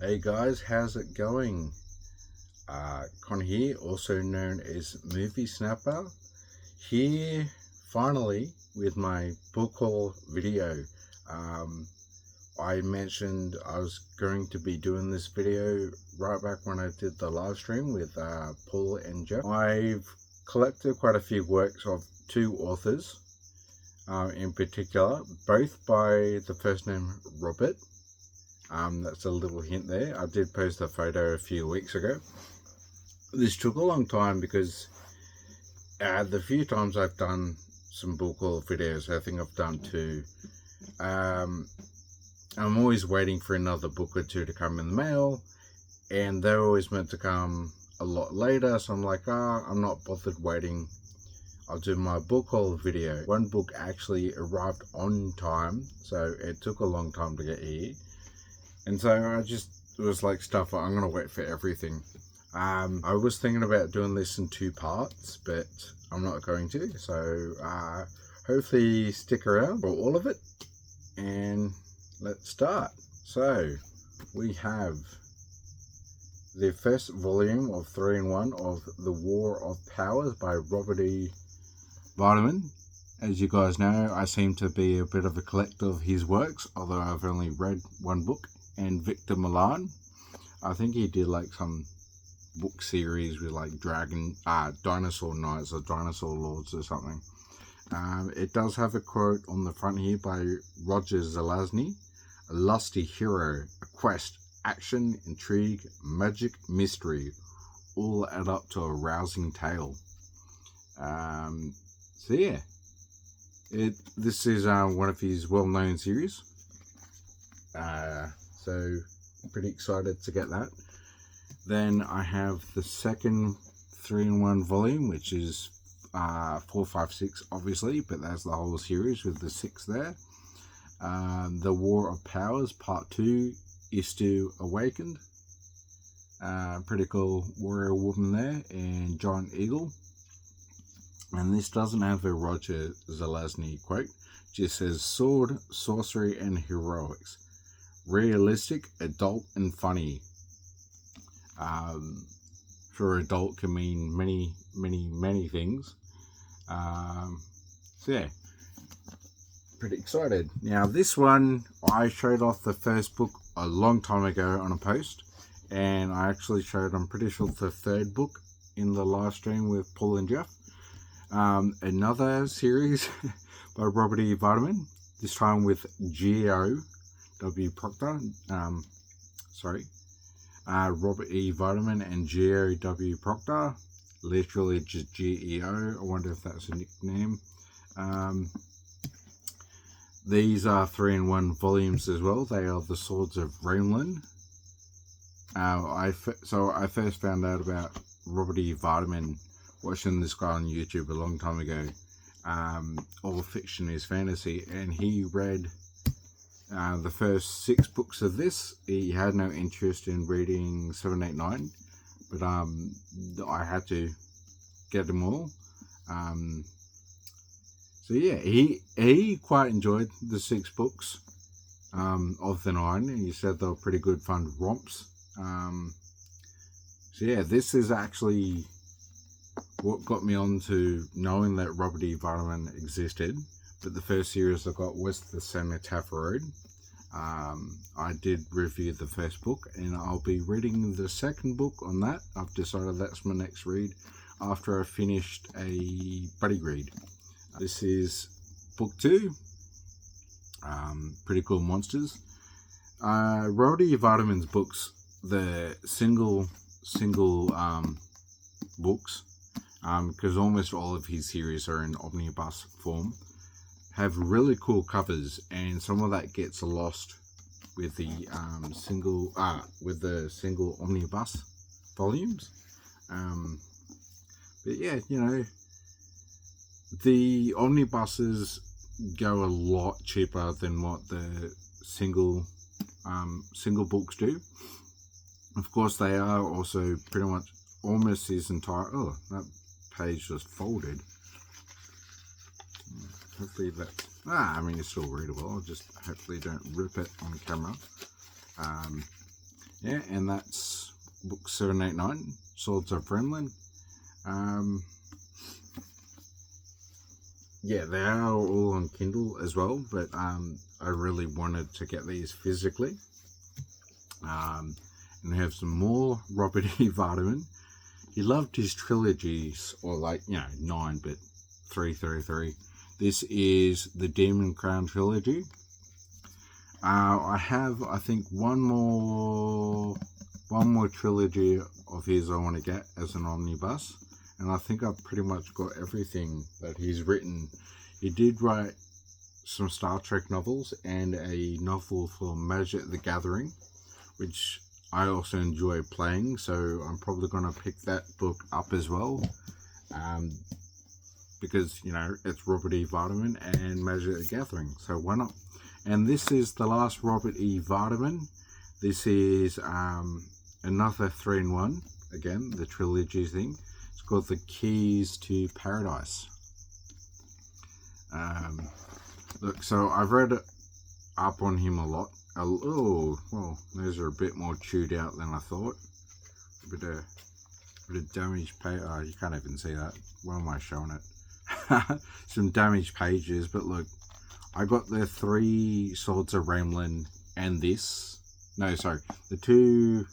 Hey guys, how's it going? Con here, also known as Movie Snapper, here finally with my book haul video. Um, I mentioned I was going to be doing this video right back when I did the live stream with Paul and Jeff. I've collected quite a few works of two authors in particular, both by the first name Robert. That's a little hint there. I did post a photo a few weeks ago. This took a long time because the few times I've done some book haul videos, I think I've done two. I'm always waiting for another book or two to come in the mail, and they're always meant to come a lot later, so I'm like, I'm not bothered waiting. I'll do my book haul video. One book actually arrived on time, so it took a long time to get here. And so I just was like, stuff, I'm going to wait for everything. I was thinking about doing this in two parts, but I'm not going to. So hopefully stick around for all of it. And let's start. So we have the first volume of 3-in-1 of The War of Powers by Robert E. Vardaman. As you guys know, I seem to be a bit of a collector of his works, although I've only read one book. And Victor Milan, I think he did like some book series with like dinosaur knights or dinosaur lords or something. It does have a quote on the front here by Roger Zelazny: "A lusty hero, a quest, action, intrigue, magic, mystery, all add up to a rousing tale." So yeah, this is one of his well-known series. So pretty excited to get that. Then I have the second 3-in-1 volume, which is 4, 5, 6 obviously, but that's the whole series with the 6 there. The War of Powers Part 2, Istu Awakened. Pretty cool warrior woman there, and Giant Eagle. And this doesn't have a Roger Zelazny quote, just says sword, sorcery, and heroics. Realistic, adult, and funny. For adult can mean many things. So yeah, pretty excited. Now this one, I showed off the first book a long time ago on a post, and I actually showed, I'm pretty sure, the third book in the live stream with Paul and Jeff. Another series by Robert E. Vardaman, this time with Geo W. Proctor. Robert E. Vardaman and Geo W. Proctor. Literally just GEO. I wonder if that's a nickname. These are 3-in-1 volumes as well. They are the Swords of Rainland. I first found out about Robert E. Vardaman watching this guy on YouTube a long time ago. All fiction is fantasy, and he read the first 6 books of this. He had no interest in reading 7, 8, 9, but I had to get them all. So yeah, he quite enjoyed the 6 books of the 9, and he said they were pretty good fun romps. So yeah, this is actually what got me on to knowing that Robert E. Vardaman existed. But the first series I got was the Cenotaph Road. I did review the first book, and I'll be reading the second book on that. I've decided that's my next read after I finished a buddy read. This is book 2. Pretty cool monsters. Robert E. Vardaman's books, the single books, because almost all of his series are in omnibus form, have really cool covers, and some of that gets lost with the single omnibus volumes. But yeah, you know, the omnibuses go a lot cheaper than what the single books do. Of course, they are also pretty much almost his entire. Oh, that page just folded. Hopefully that. I mean, it's still readable. I'll just hopefully don't rip it on camera. Yeah, and that's book 789, Swords of Fremlin. Yeah, they are all on Kindle as well, but I really wanted to get these physically. And we have some more Robert E. Vardaman. He loved his trilogies, or 9, but 333. This is the Demon Crown trilogy. I have, I think, one more trilogy of his I want to get as an omnibus, and I think I've pretty much got everything that he's written. He did write some Star Trek novels and a novel for Magic the Gathering, which I also enjoy playing, so I'm probably going to pick that book up as well, because, it's Robert E. Vardaman and Magic the Gathering, so why not? And this is the last Robert E. Vardaman. This is another 3-in-1, again, the trilogy thing. It's called The Keys to Paradise. Look, so I've read up on him a lot. Oh, well, those are a bit more chewed out than I thought. A bit of damaged page. Oh, you can't even see that. Why am I showing it? Some damaged pages, but look, I got the 3 Swords of Fremlin and this. No, sorry, the 2.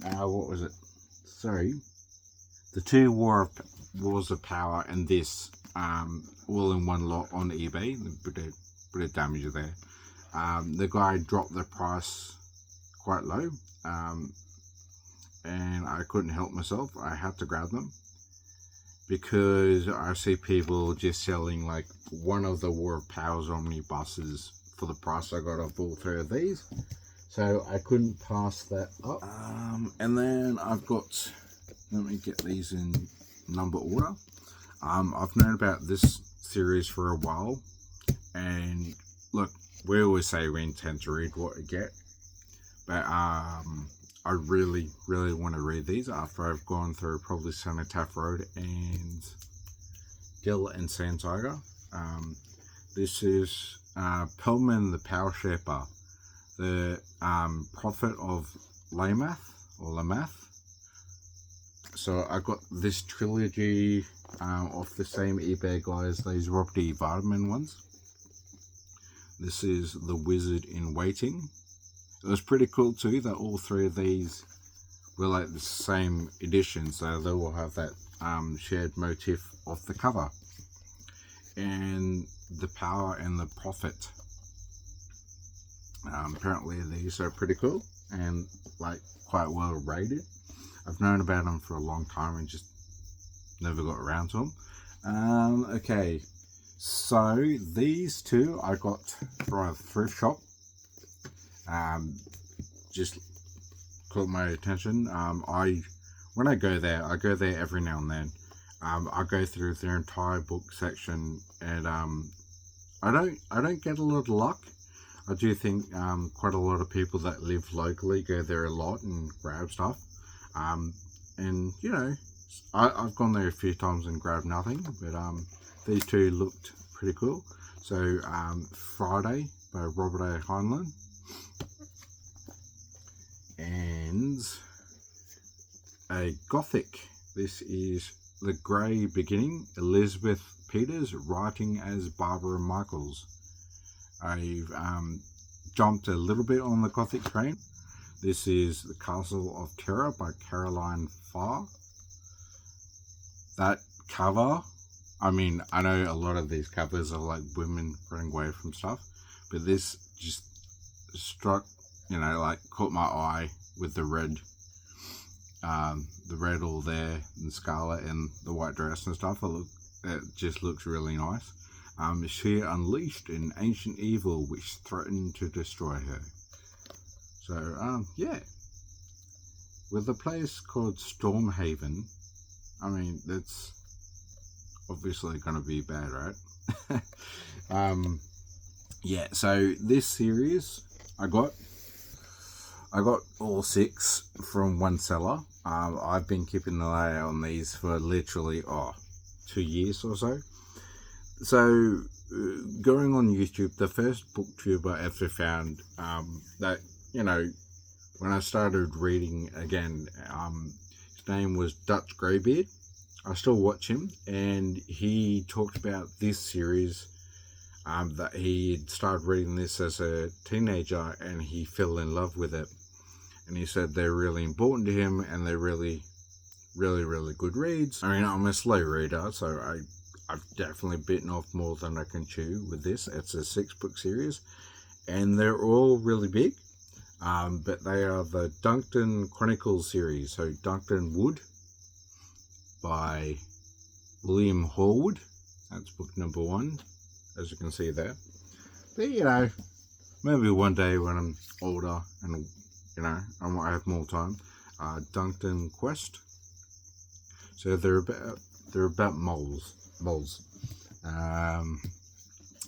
What was it? Sorry, the 2 Wars of Power and this, all in one lot on eBay. A bit of damage there. The guy dropped the price quite low, and I couldn't help myself. I had to grab them because I see people just selling like one of the War of Powers omnibuses for the price I got of all 3 of these. So I couldn't pass that up. And then I've got, let me get these in number order. I've known about this series for a while, and look, we always say we intend to read what we get, but I really want to read these after I've gone through probably Cenotaph Road and Dill and Sand Tiger. This is Pelman the Power Shaper, the prophet of Lamath. So I got this trilogy off the same eBay guy as these Robert E. Vardaman ones. This is The Wizard in Waiting. It was pretty cool too that all 3 of these were like the same edition, so they all have that shared motif of the cover. And The Power and the Prophet. Apparently these are pretty cool and like quite well rated. I've known about them for a long time and just never got around to them. Okay, so these 2 I got from a thrift shop. Just caught my attention. When I go there every now and then. I go through their entire book section, and I don't get a lot of luck. I do think quite a lot of people that live locally go there a lot and grab stuff. And I've gone there a few times and grabbed nothing, but these 2 looked pretty cool. So Friday by Robert A. Heinlein, and a Gothic. This is The Grey Beginning, Elizabeth Peters writing as Barbara Michaels. I've jumped a little bit on the Gothic train. This is The Castle of Terror by Caroline Farr. That cover, I mean, I know a lot of these covers are like women running away from stuff, but this just struck, caught my eye with the red all there, and scarlet, and the white dress and stuff. It just looks really nice. She unleashed an ancient evil which threatened to destroy her. So, yeah. With a place called Stormhaven, I mean, that's obviously going to be bad, right? Yeah, so this series, I got all 6 from one seller. I've been keeping an eye on these for literally 2 years or so. So going on YouTube, the first booktuber I ever found that when I started reading again, his name was Dutch Greybeard. I still watch him, and he talked about this series, that he started reading this as a teenager and he fell in love with it. And he said they're really important to him and they're really, really good reads. I mean, I'm a slow reader, so I've definitely bitten off more than I can chew with this. It's a 6-book series, and they're all really big. But they are the Duncton Chronicles series. So Duncton Wood by William Horwood. That's book number 1, as you can see there. But you know, maybe one day when I'm older and you know I might have more time. Duncton Quest. So they're about moles.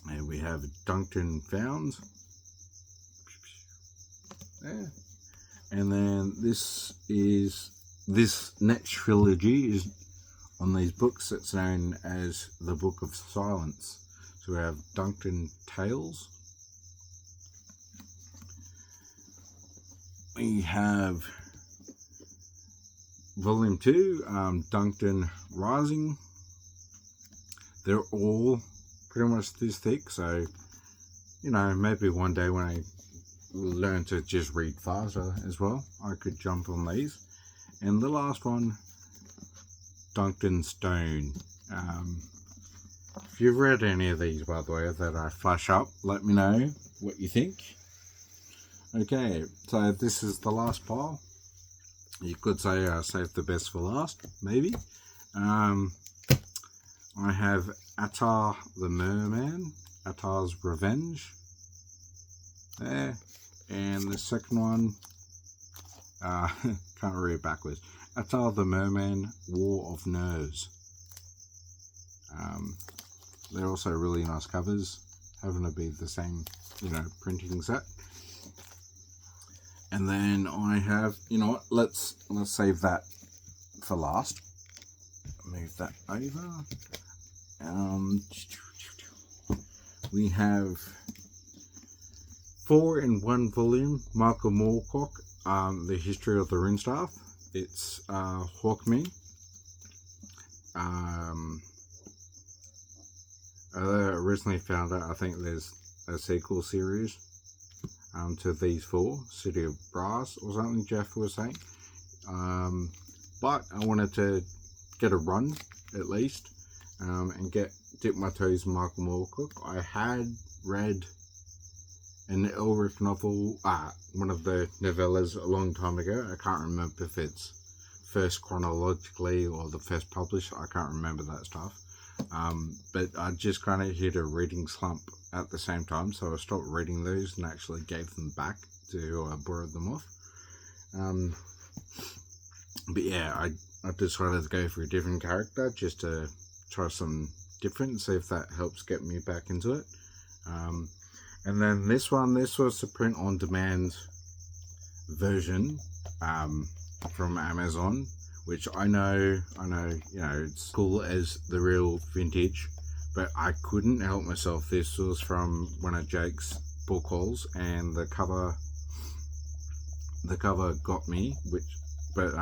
And we have Duncton Found. Yeah. And then this next trilogy is on these books. It's known as the Book of Silence. So we have Duncton Tales. We have Volume 2, Duncton Rising. They're all pretty much this thick, so you know, maybe one day when I learn to just read faster as well, I could jump on these. And the last one, Duncton Stone. If you've read any of these, by the way, that I flash up, let me know what you think. Okay, so this is the last pile. You could say I saved the best for last, maybe. I have Attar the Merman, Attar's Revenge. There. And the second one, can't read it backwards. Attar the Merman, War of Nerves. They're also really nice covers, having to be the same, you know, printing set. And then I have, you know what, let's save that for last. Move that over. We have 4 in 1 volume, Michael Moorcock, The History of the Runestaff. It's Hawkme. I originally found out, I think there's a sequel series to these 4, City of Brass or something Jeff was saying. But I wanted to get a run at least, and dip my toes in Michael Moorcock. I had read an Elric novel, one of the novellas a long time ago. I can't remember if it's first chronologically or the first published. I can't remember that stuff. But I just kind of hit a reading slump at the same time, so I stopped reading those and actually gave them back to who I borrowed them off. But yeah, I decided to go for a different character just to try some different, see if that helps get me back into it. And then this was the print on demand version from Amazon, which I know, you know, it's cool as the real vintage, but I couldn't help myself. This was from one of Jake's book hauls, and the cover got me, but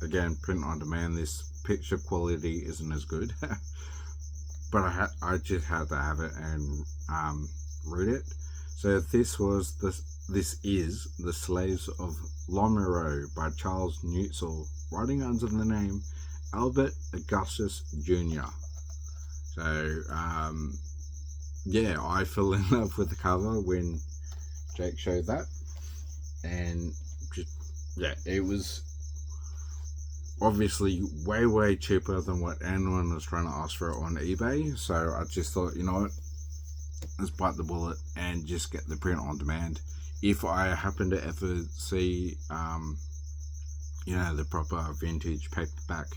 again, print on demand, this picture quality isn't as good. But I just had to have it and read it. So this is The Slaves of Lomerow by Charles Neutzel, writing under the name Albert Augustus Jr. So yeah, I fell in love with the cover when Jake showed that, and just, yeah, it was obviously way cheaper than what anyone was trying to ask for it on eBay. So I just thought, you know what, let's bite the bullet and just get the print on demand. If I happen to ever see you know, the proper vintage paperback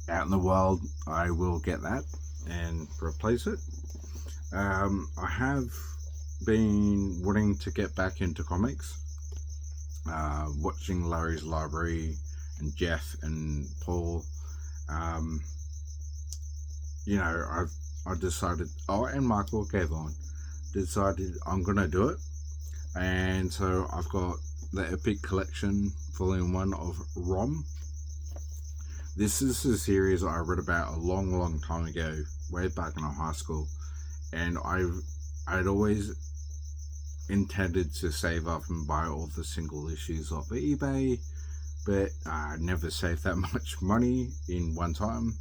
out in the world, I will get that and replace it. I have been wanting to get back into comics, watching Larry's Library and Jeff and Paul. You know, I decided, and Michael Gavon, decided I'm gonna do it. And so I've got the Epic Collection Volume 1 of ROM. This is a series I read about a long time ago, way back in high school, and I'd always intended to save up and buy all the single issues off eBay, but I never saved that much money in one time,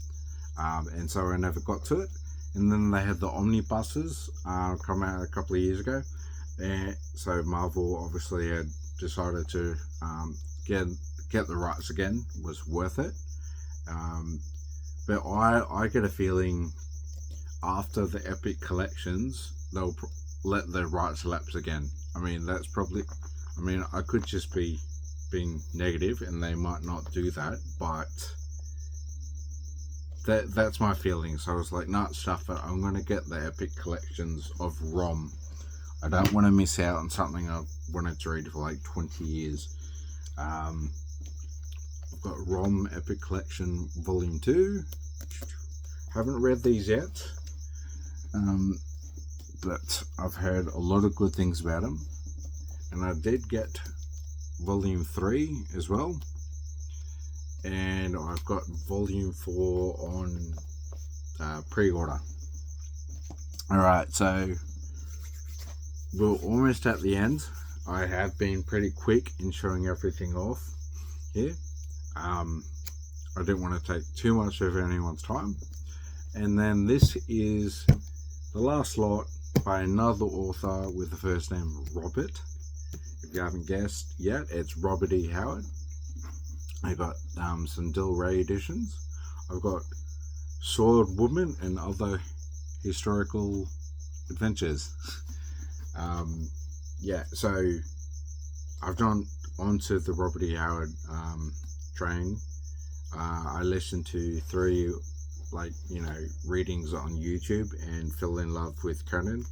and so I never got to it. And then they had the omnibuses come out a couple of years ago, and so Marvel obviously had decided to get the rights again. Was worth it. But I get a feeling after the Epic Collections they'll let the rights lapse again. I mean, that's probably, I mean, I could just be being negative and they might not do that, but that's my feeling. So I was like, nah, stuff it, I'm gonna get the Epic Collections of ROM. I don't want to miss out on something I've wanted to read for like 20 years. I've got ROM Epic Collection Volume 2. Haven't read these yet, but I've heard a lot of good things about them. And I did get Volume 3 as well. And I've got Volume 4 on pre-order. Alright, so we're almost at the end. I have been pretty quick in showing everything off here. I didn't want to take too much of anyone's time. And then this is the last lot by another author with the first name Robert. If you haven't guessed yet, it's Robert E. Howard. I got some Del Rey editions. I've got Sword Woman and Other Historical Adventures. Yeah, so I've gone onto the Robert E. Howard train. I listened to 3 readings on YouTube and fell in love with Conan.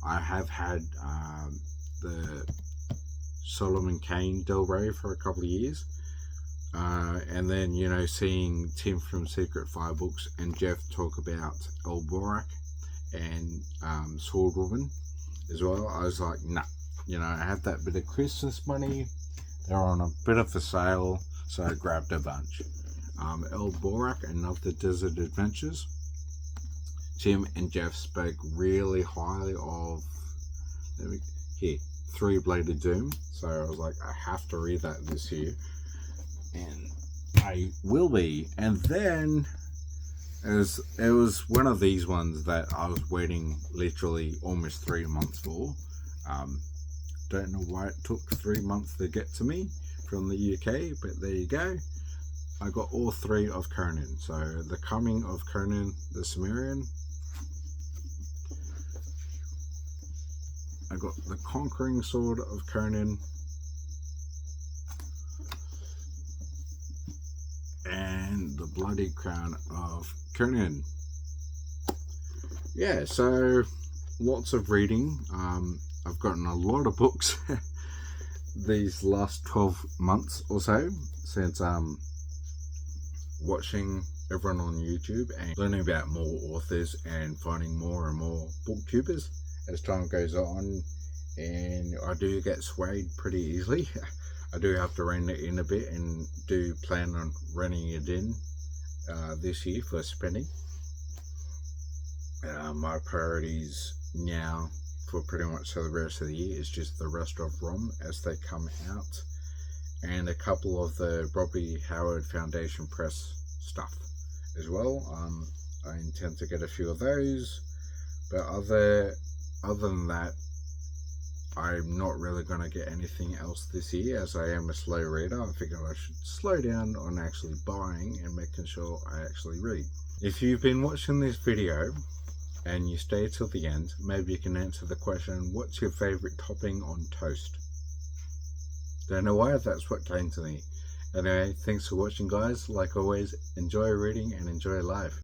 I have had the Solomon Kane Del Rey for a couple of years, and then seeing Tim from Secret Fire Books and Jeff talk about El Borak and Sword Woman as well. I was like, nah, I had that bit of Christmas money, they're on a bit of a sale, so I grabbed a bunch. El Borak and Other Desert Adventures. Tim and Jeff spoke really highly of Three Bladed Doom, so I was like, I have to read that this year, and I will be. And then it was one of these ones that I was waiting literally almost 3 months for. Don't know why it took 3 months to get to me from the UK, but there you go. I got all 3 of Conan. So The Coming of Conan the Cimmerian. I got The Conquering Sword of Conan. And The Bloody Crown of Conan. Yeah, so lots of reading. I've gotten a lot of books these last 12 months or so since watching everyone on YouTube and learning about more authors and finding more and more booktubers as time goes on. And I do get swayed pretty easily. I do have to rein it in a bit and do plan on reining it in this year for spending. My priorities now for pretty much the rest of the year is just the rest of ROM as they come out, and a couple of the Robert E. Howard Foundation Press stuff as well. I intend to get a few of those, but other than that, I'm not really going to get anything else this year, as I am a slow reader. I figured I should slow down on actually buying and making sure I actually read. If you've been watching this video and you stay till the end, maybe you can answer the question, what's your favorite topping on toast? Don't know why, that's what came to me. Anyway, thanks for watching guys. Like always, enjoy reading and enjoy life.